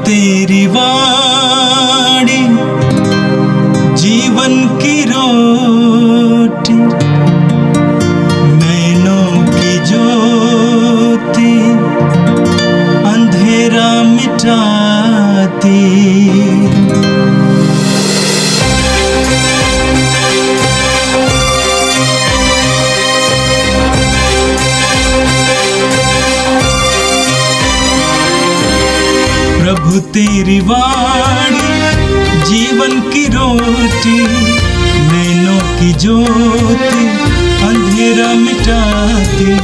तेरी वाणी जीवन की रोटी, नैनों की ज्योति अंधेरा मिटाती। प्रभु तेरी वाणी जीवन की रोटी, नैनों की ज्योति अंधेरा मिटाती।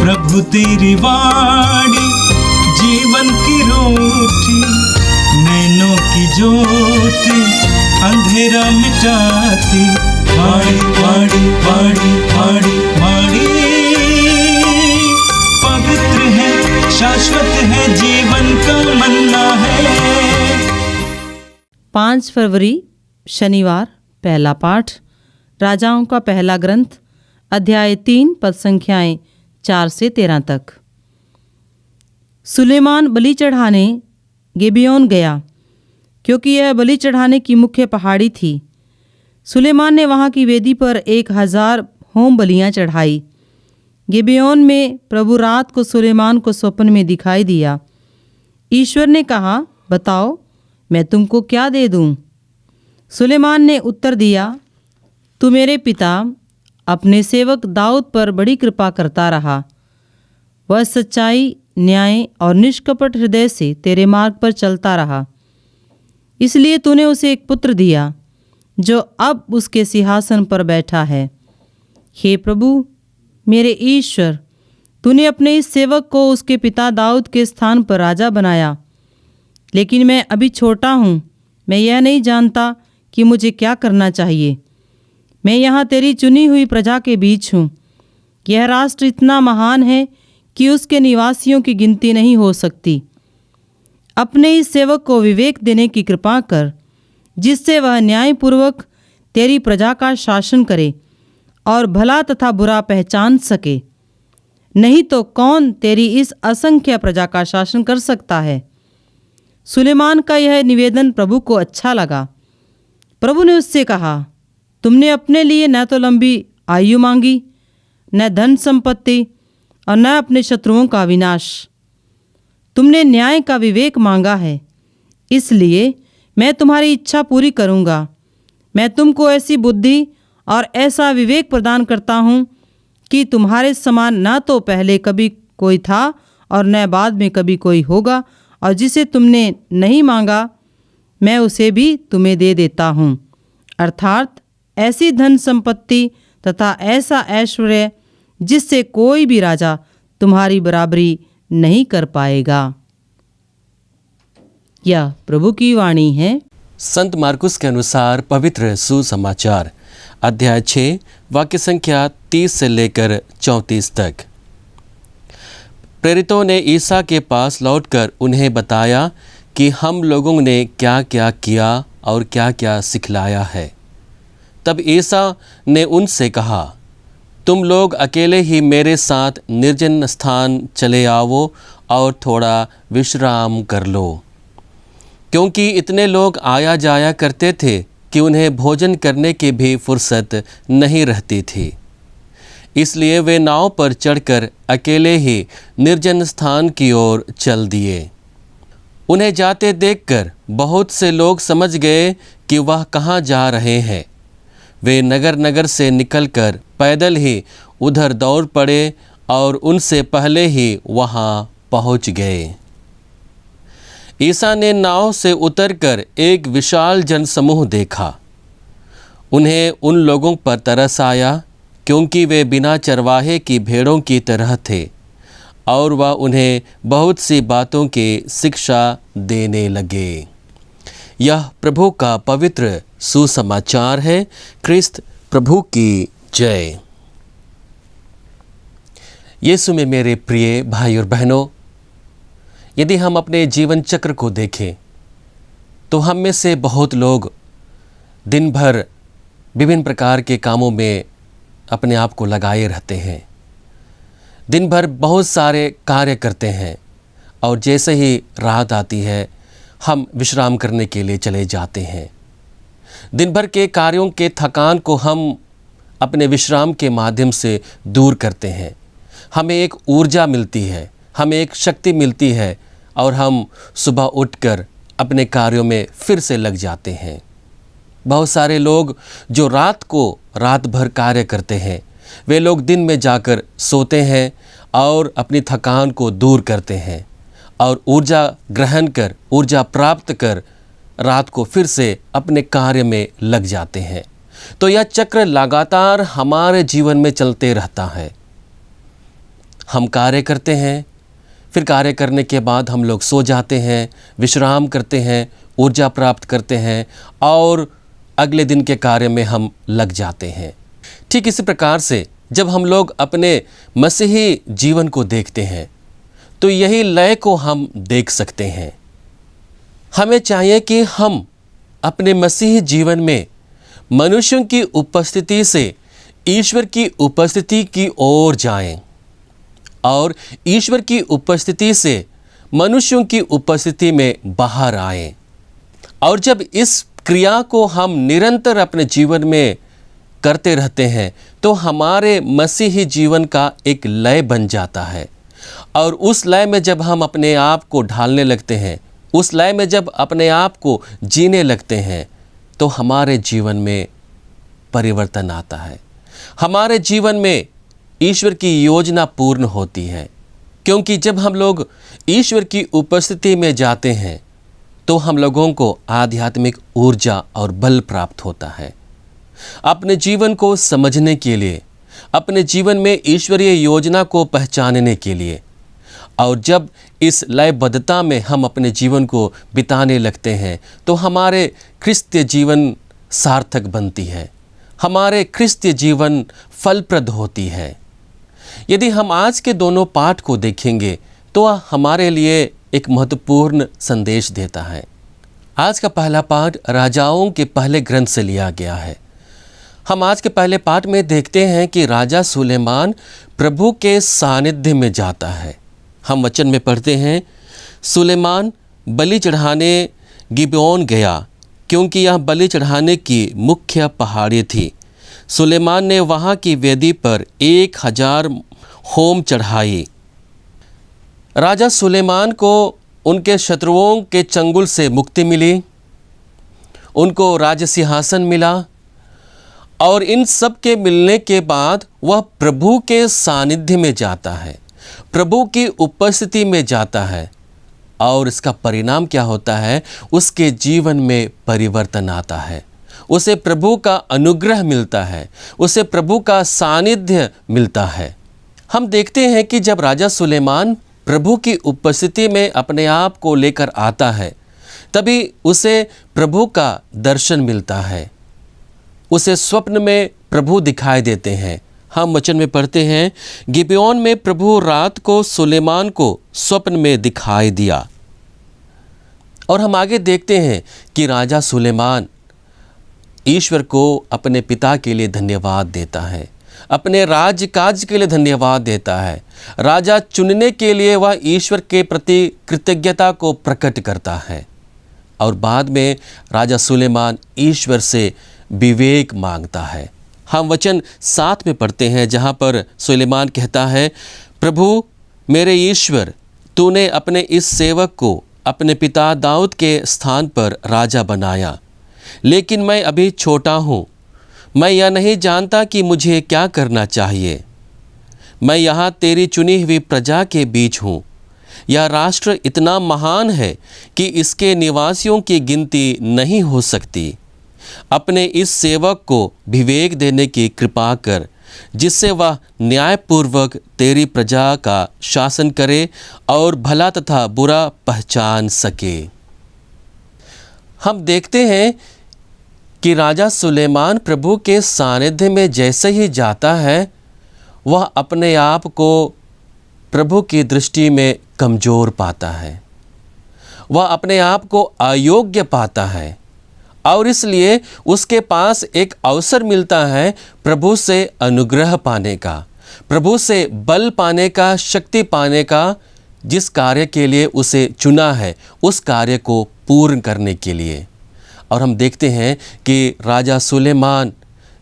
प्रभु तेरी वाणी जीवन की रोटी, नैनों की ज्योति अंधेरा मिटाती। वाणी वाणी वाणी वाणी वाणी पवित्र है, शाश्वत है, जीवन का मन्ना है। 5 फरवरी शनिवार। पहला पाठ राजाओं का पहला ग्रंथ अध्याय 3 पद संख्याएं 4 से 13 तक। सुलेमान बलि चढ़ाने गिबेयोन गया, क्योंकि यह बलि चढ़ाने की मुख्य पहाड़ी थी। सुलेमान ने वहाँ की वेदी पर 1000 होम बलियाँ चढ़ाई। गिबेयोन में प्रभु रात को सुलेमान को स्वप्न में दिखाई दिया। ईश्वर ने कहा, बताओ मैं तुमको क्या दे दूं? सुलेमान ने उत्तर दिया, तू मेरे पिता अपने सेवक दाऊद पर बड़ी कृपा करता रहा। वह सच्चाई, न्याय और निष्कपट हृदय से तेरे मार्ग पर चलता रहा। इसलिए तूने उसे एक पुत्र दिया जो अब उसके सिंहासन पर बैठा है। हे प्रभु मेरे ईश्वर, तूने अपने इस सेवक को उसके पिता दाऊद के स्थान पर राजा बनाया। लेकिन मैं अभी छोटा हूँ, मैं यह नहीं जानता कि मुझे क्या करना चाहिए। मैं यहाँ तेरी चुनी हुई प्रजा के बीच हूँ। यह राष्ट्र इतना महान है कि उसके निवासियों की गिनती नहीं हो सकती। अपने इस सेवक को विवेक देने की कृपा कर, जिससे वह न्यायपूर्वक तेरी प्रजा का शासन करे और भला तथा बुरा पहचान सके। नहीं तो कौन तेरी इस असंख्य प्रजा का शासन कर सकता है? सुलेमान का यह निवेदन प्रभु को अच्छा लगा। प्रभु ने उससे कहा, तुमने अपने लिए न तो लंबी आयु मांगी, न धन संपत्ति और न अपने शत्रुओं का विनाश। तुमने न्याय का विवेक मांगा है, इसलिए मैं तुम्हारी इच्छा पूरी करूँगा। मैं तुमको ऐसी बुद्धि और ऐसा विवेक प्रदान करता हूँ कि तुम्हारे समान न तो पहले कभी कोई था और न बाद में कभी कोई होगा, और जिसे तुमने नहीं मांगा मैं उसे भी तुम्हें दे देता हूँ, अर्थात ऐसी धन संपत्ति तथा ऐसा ऐश्वर्य जिससे कोई भी राजा तुम्हारी बराबरी नहीं कर पाएगा। यह प्रभु की वाणी है। संत मार्कुस के अनुसार पवित्र सुसमाचार अध्याय 6 वाक्य संख्या 30 से लेकर 34 तक। प्रेरितों ने ईसा के पास लौटकर उन्हें बताया कि हम लोगों ने क्या क्या किया और क्या क्या सिखलाया है। तब ईसा ने उनसे कहा, तुम लोग अकेले ही मेरे साथ निर्जन स्थान चले आओ और थोड़ा विश्राम कर लो, क्योंकि इतने लोग आया जाया करते थे कि उन्हें भोजन करने की भी फुर्सत नहीं रहती थी। इसलिए वे नाव पर चढ़कर अकेले ही निर्जन स्थान की ओर चल दिए। उन्हें जाते देखकर बहुत से लोग समझ गए कि वह कहाँ जा रहे हैं। वे नगर नगर से निकलकर पैदल ही उधर दौड़ पड़े और उनसे पहले ही वहाँ पहुँच गए। ईसा ने नाव से उतरकर एक विशाल जनसमूह देखा। उन्हें उन लोगों पर तरस आया, क्योंकि वे बिना चरवाहे की भेड़ों की तरह थे, और वह उन्हें बहुत सी बातों की शिक्षा देने लगे। यह प्रभु का पवित्र सुसमाचार है। क्रिस्त प्रभु की जय। यीशु में मेरे प्रिय भाई और बहनों, यदि हम अपने जीवन चक्र को देखें तो हम में से बहुत लोग दिन भर विभिन्न प्रकार के कामों में अपने आप को लगाए रहते हैं। दिन भर बहुत सारे कार्य करते हैं और जैसे ही रात आती है हम विश्राम करने के लिए चले जाते हैं। दिन भर के कार्यों के थकान को हम अपने विश्राम के माध्यम से दूर करते हैं। हमें एक ऊर्जा मिलती है, हमें एक शक्ति मिलती है और हम सुबह उठकर अपने कार्यों में फिर से लग जाते हैं। बहुत सारे लोग जो रात भर कार्य करते हैं, वे लोग दिन में जाकर सोते हैं और अपनी थकान को दूर करते हैं और ऊर्जा ग्रहण कर, ऊर्जा प्राप्त कर रात को फिर से अपने कार्य में लग जाते हैं। तो यह चक्र लगातार हमारे जीवन में चलते रहता है। हम कार्य करते हैं, फिर कार्य करने के बाद हम लोग सो जाते हैं, विश्राम करते हैं, ऊर्जा प्राप्त करते हैं और अगले दिन के कार्य में हम लग जाते हैं। ठीक इसी प्रकार से जब हम लोग अपने मसीही जीवन को देखते हैं तो यही लय को हम देख सकते हैं। हमें चाहिए कि हम अपने मसीही जीवन में मनुष्यों की उपस्थिति से ईश्वर की उपस्थिति की ओर जाएं और ईश्वर की उपस्थिति से मनुष्यों की उपस्थिति में बाहर आएं। और जब इस क्रिया को हम निरंतर अपने जीवन में करते रहते हैं तो हमारे मसीही जीवन का एक लय बन जाता है। और उस लय में जब हम अपने आप को ढालने लगते हैं, उस लय में जब अपने आप को जीने लगते हैं तो हमारे जीवन में परिवर्तन आता है। हमारे जीवन में ईश्वर की योजना पूर्ण होती है, क्योंकि जब हम लोग ईश्वर की उपस्थिति में जाते हैं तो हम लोगों को आध्यात्मिक ऊर्जा और बल प्राप्त होता है। अपने जीवन को समझने के लिए, अपने जीवन में ईश्वरीय योजना को पहचानने के लिए, और जब इस लयबद्धता में हम अपने जीवन को बिताने लगते हैं तो हमारे क्रिस्तीय जीवन सार्थक बनती है, हमारे क्रिस्तीय जीवन फलप्रद होती है। यदि हम आज के दोनों पाठ को देखेंगे तो हमारे लिए एक महत्वपूर्ण संदेश देता है। आज का पहला पाठ राजाओं के पहले ग्रंथ से लिया गया है। हम आज के पहले पाठ में देखते हैं कि राजा सुलेमान प्रभु के सानिध्य में जाता है। हम वचन में पढ़ते हैं, सुलेमान बलि चढ़ाने गिबोन गया, क्योंकि यह बलि चढ़ाने की मुख्य पहाड़ी थी। सुलेमान ने वहाँ की वेदी पर 1000 होम चढ़ाई। राजा सुलेमान को उनके शत्रुओं के चंगुल से मुक्ति मिली, उनको राज सिंहासन मिला और इन सब के मिलने के बाद वह प्रभु के सानिध्य में जाता है, प्रभु की उपस्थिति में जाता है। और इसका परिणाम क्या होता है? उसके जीवन में परिवर्तन आता है, उसे प्रभु का अनुग्रह मिलता है, उसे प्रभु का सानिध्य मिलता है। हम देखते हैं कि जब राजा सुलेमान प्रभु की उपस्थिति में अपने आप को लेकर आता है तभी उसे प्रभु का दर्शन मिलता है, उसे स्वप्न में प्रभु दिखाई देते हैं। हम वचन में पढ़ते हैं, गिबोन में प्रभु रात को सुलेमान को स्वप्न में दिखाई दिया। और हम आगे देखते हैं कि राजा सुलेमान ईश्वर को अपने पिता के लिए धन्यवाद देता है, अपने राज्य काज के लिए धन्यवाद देता है। राजा चुनने के लिए वह ईश्वर के प्रति कृतज्ञता को प्रकट करता है। और बाद में राजा सुलेमान ईश्वर से विवेक मांगता है। हम वचन 7 में पढ़ते हैं, जहाँ पर सुलेमान कहता है, प्रभु मेरे ईश्वर, तूने अपने इस सेवक को अपने पिता दाऊद के स्थान पर राजा बनाया, लेकिन मैं अभी छोटा हूँ। मैं यह नहीं जानता कि मुझे क्या करना चाहिए। मैं यहाँ तेरी चुनी हुई प्रजा के बीच हूँ। यह राष्ट्र इतना महान है कि इसके निवासियों की गिनती नहीं हो सकती। अपने इस सेवक को विवेक देने की कृपा कर, जिससे वह न्यायपूर्वक तेरी प्रजा का शासन करे और भला तथा बुरा पहचान सके। हम देखते हैं कि राजा सुलेमान प्रभु के सानिध्य में जैसे ही जाता है वह अपने आप को प्रभु की दृष्टि में कमज़ोर पाता है, वह अपने आप को अयोग्य पाता है और इसलिए उसके पास एक अवसर मिलता है प्रभु से अनुग्रह पाने का, प्रभु से बल पाने का, शक्ति पाने का, जिस कार्य के लिए उसे चुना है उस कार्य को पूर्ण करने के लिए। और हम देखते हैं कि राजा सुलेमान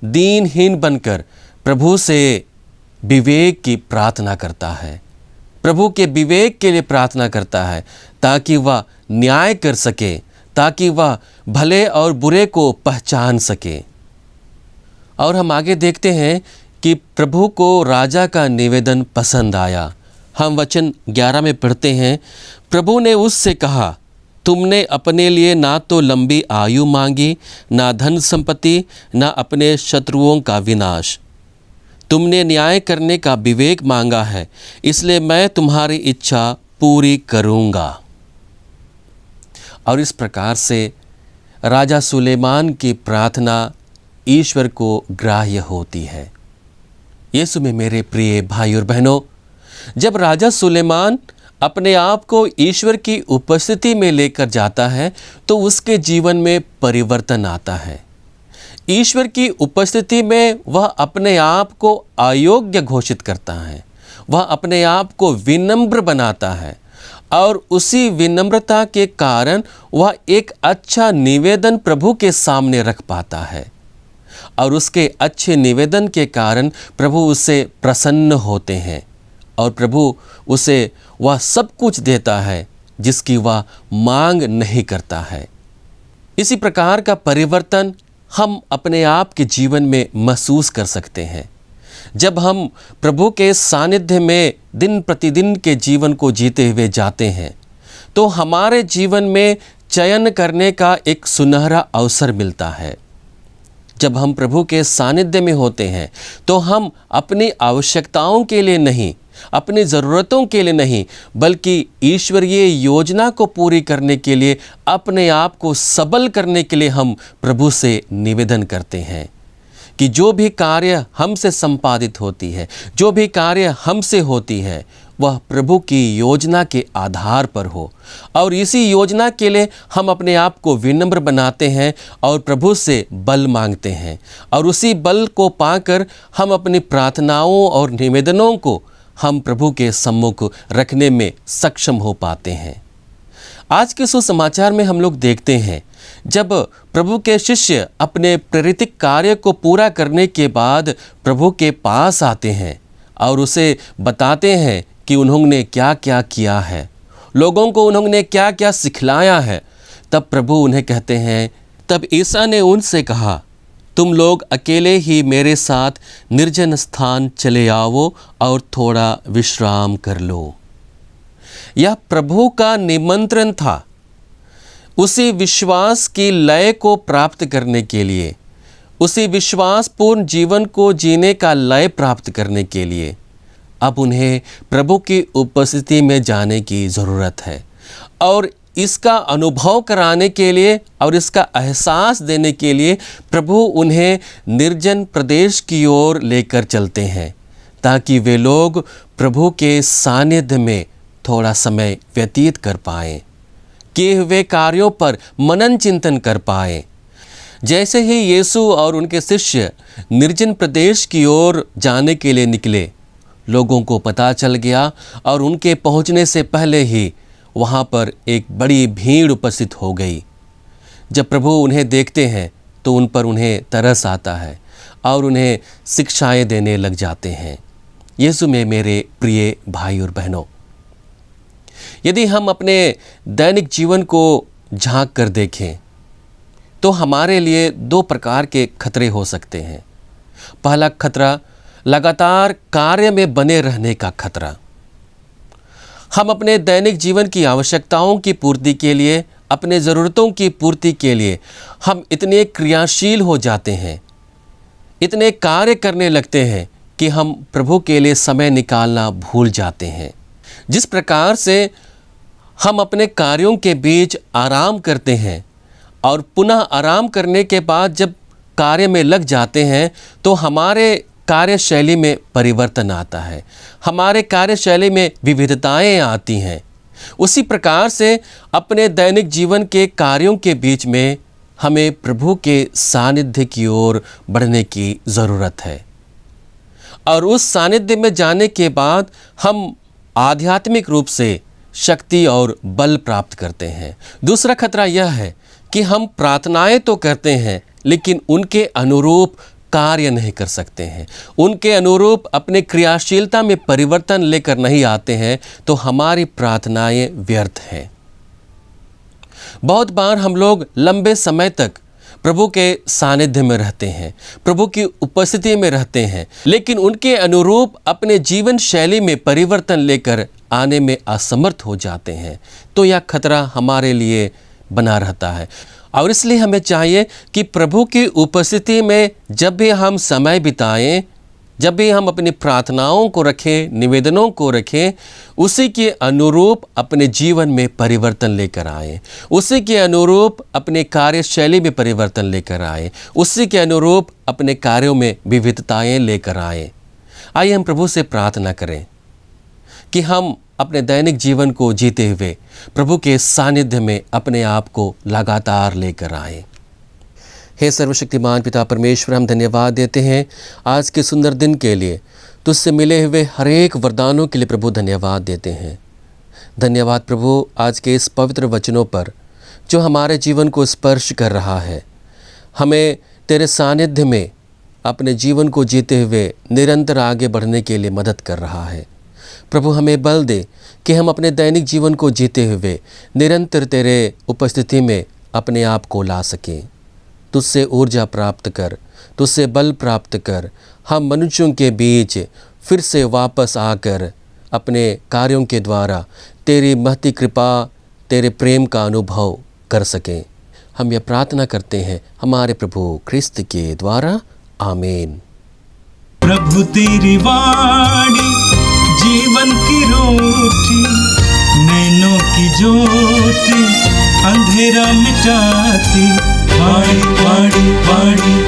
दीनहीन बनकर प्रभु से विवेक की प्रार्थना करता है, प्रभु के विवेक के लिए प्रार्थना करता है, ताकि वह न्याय कर सके, ताकि वह भले और बुरे को पहचान सके। और हम आगे देखते हैं कि प्रभु को राजा का निवेदन पसंद आया। हम वचन 11 में पढ़ते हैं, प्रभु ने उससे कहा, तुमने अपने लिए ना तो लंबी आयु मांगी, ना धन संपत्ति, ना अपने शत्रुओं का विनाश। तुमने न्याय करने का विवेक मांगा है, इसलिए मैं तुम्हारी इच्छा पूरी करूँगा। और इस प्रकार से राजा सुलेमान की प्रार्थना ईश्वर को ग्राह्य होती है। यीशु में मेरे प्रिय भाई और बहनों, जब राजा सुलेमान अपने आप को ईश्वर की उपस्थिति में लेकर जाता है तो उसके जीवन में परिवर्तन आता है। ईश्वर की उपस्थिति में वह अपने आप को अयोग्य घोषित करता है, वह अपने आप को विनम्र बनाता है और उसी विनम्रता के कारण वह एक अच्छा निवेदन प्रभु के सामने रख पाता है और उसके अच्छे निवेदन के कारण प्रभु उससे प्रसन्न होते हैं और प्रभु उसे वह सब कुछ देता है जिसकी वह मांग नहीं करता है। इसी प्रकार का परिवर्तन हम अपने आप के जीवन में महसूस कर सकते हैं जब हम प्रभु के सानिध्य में दिन प्रतिदिन के जीवन को जीते हुए जाते हैं, तो हमारे जीवन में चयन करने का एक सुनहरा अवसर मिलता है। जब हम प्रभु के सानिध्य में होते हैं तो हम अपनी आवश्यकताओं के लिए नहीं, अपनी ज़रूरतों के लिए नहीं, बल्कि ईश्वरीय योजना को पूरी करने के लिए, अपने आप को सबल करने के लिए हम प्रभु से निवेदन करते हैं कि जो भी कार्य हमसे संपादित होती है, जो भी कार्य हमसे होती है, वह प्रभु की योजना के आधार पर हो। और इसी योजना के लिए हम अपने आप को विनम्र बनाते हैं और प्रभु से बल मांगते हैं और उसी बल को पाकर हम अपनी प्रार्थनाओं और निवेदनों को हम प्रभु के सम्मुख रखने में सक्षम हो पाते हैं। आज के सुसमाचार में हम लोग देखते हैं जब प्रभु के शिष्य अपने प्रेरित कार्य को पूरा करने के बाद प्रभु के पास आते हैं और उसे बताते हैं कि उन्होंने क्या क्या किया है, लोगों को उन्होंने क्या क्या सिखलाया है, तब प्रभु उन्हें कहते हैं, तब ईसा ने उनसे कहा, तुम लोग अकेले ही मेरे साथ निर्जन स्थान चले आओ और थोड़ा विश्राम कर लो। यह प्रभु का निमंत्रण था उसी विश्वास की लय को प्राप्त करने के लिए, उसी विश्वासपूर्ण जीवन को जीने का लय प्राप्त करने के लिए अब उन्हें प्रभु की उपस्थिति में जाने की ज़रूरत है और इसका अनुभव कराने के लिए और इसका एहसास देने के लिए प्रभु उन्हें निर्जन प्रदेश की ओर लेकर चलते हैं ताकि वे लोग प्रभु के सानिध्य में थोड़ा समय व्यतीत कर पाएं, किए हुए कार्यों पर मनन चिंतन कर पाएं। जैसे ही यीशु और उनके शिष्य निर्जन प्रदेश की ओर जाने के लिए निकले, लोगों को पता चल गया और उनके पहुंचने से पहले ही वहाँ पर एक बड़ी भीड़ उपस्थित हो गई। जब प्रभु उन्हें देखते हैं तो उन पर उन्हें तरस आता है और उन्हें शिक्षाएं देने लग जाते हैं। यीशु में मेरे प्रिय भाई और बहनों, यदि हम अपने दैनिक जीवन को झांक कर देखें तो हमारे लिए दो प्रकार के खतरे हो सकते हैं। पहला खतरा लगातार कार्य में बने रहने का खतरा। हम अपने दैनिक जीवन की आवश्यकताओं की पूर्ति के लिए, अपने ज़रूरतों की पूर्ति के लिए हम इतने क्रियाशील हो जाते हैं, इतने कार्य करने लगते हैं कि हम प्रभु के लिए समय निकालना भूल जाते हैं। जिस प्रकार से हम अपने कार्यों के बीच आराम करते हैं और पुनः आराम करने के बाद जब कार्य में लग जाते हैं तो हमारे कार्यशैली में परिवर्तन आता है, हमारे कार्यशैली में विविधताएं आती हैं। उसी प्रकार से अपने दैनिक जीवन के कार्यों के बीच में हमें प्रभु के सानिध्य की ओर बढ़ने की ज़रूरत है और उस सानिध्य में जाने के बाद हम आध्यात्मिक रूप से शक्ति और बल प्राप्त करते हैं। दूसरा खतरा यह है कि हम प्रार्थनाएं तो करते हैं लेकिन उनके अनुरूप कार्य नहीं कर सकते हैं, उनके अनुरूप अपने क्रियाशीलता में परिवर्तन लेकर नहीं आते हैं, तो हमारी प्रार्थनाएं व्यर्थ हैं। बहुत बार हम लोग लंबे समय तक प्रभु के सानिध्य में रहते हैं, प्रभु की उपस्थिति में रहते हैं, लेकिन उनके अनुरूप अपने जीवन शैली में परिवर्तन लेकर आने में असमर्थ हो जाते हैं, तो यह खतरा हमारे लिए बना रहता है। और इसलिए हमें चाहिए कि प्रभु की उपस्थिति में जब भी हम समय बिताएं, जब भी हम अपनी प्रार्थनाओं को रखें, निवेदनों को रखें, उसी के अनुरूप अपने जीवन में परिवर्तन लेकर आएं, उसी के अनुरूप अपने कार्यशैली में परिवर्तन लेकर आएं, उसी के अनुरूप अपने कार्यों में विविधताएं लेकर आएं। आइए हम प्रभु से प्रार्थना करें कि हम अपने दैनिक जीवन को जीते हुए प्रभु के सानिध्य में अपने आप को लगातार लेकर आएं। हे सर्वशक्तिमान पिता परमेश्वर, हम धन्यवाद देते हैं आज के सुंदर दिन के लिए, तुझसे मिले हुए हर एक वरदानों के लिए प्रभु धन्यवाद देते हैं। धन्यवाद प्रभु आज के इस पवित्र वचनों पर जो हमारे जीवन को स्पर्श कर रहा है, हमें तेरे सानिध्य में अपने जीवन को जीते हुए निरंतर आगे बढ़ने के लिए मदद कर रहा है। प्रभु हमें बल दे कि हम अपने दैनिक जीवन को जीते हुए निरंतर तेरे उपस्थिति में अपने आप को ला सकें। तुझसे ऊर्जा प्राप्त कर, तुझसे बल प्राप्त कर, हम मनुष्यों के बीच फिर से वापस आकर अपने कार्यों के द्वारा तेरी महती कृपा, तेरे प्रेम का अनुभव कर सकें। हम यह प्रार्थना करते हैं हमारे प्रभु ख्रिस्त के द्वारा, आमीन। प्रभु तेरी वाणी जीवन की रोटी, नैनों की ज्योति अंधेरा मिटाती, वाणी वाणी वाणी